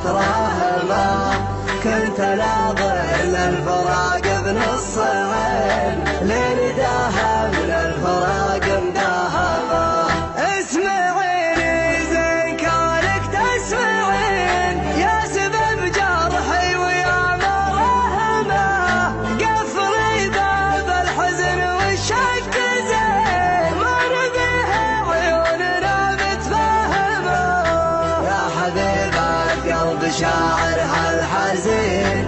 مترهمة، كنت ناظر للفراق بنص عين، لين داها من الفراق مداهمة. اسمعيني زين كونك تسمعين، يا سبب جرحي ويا مرهمة، قفلي باب الحزن والشك زين، ما نبيها عيوننا متفاهمة. يا حبيب القلب شاعر هالحزين،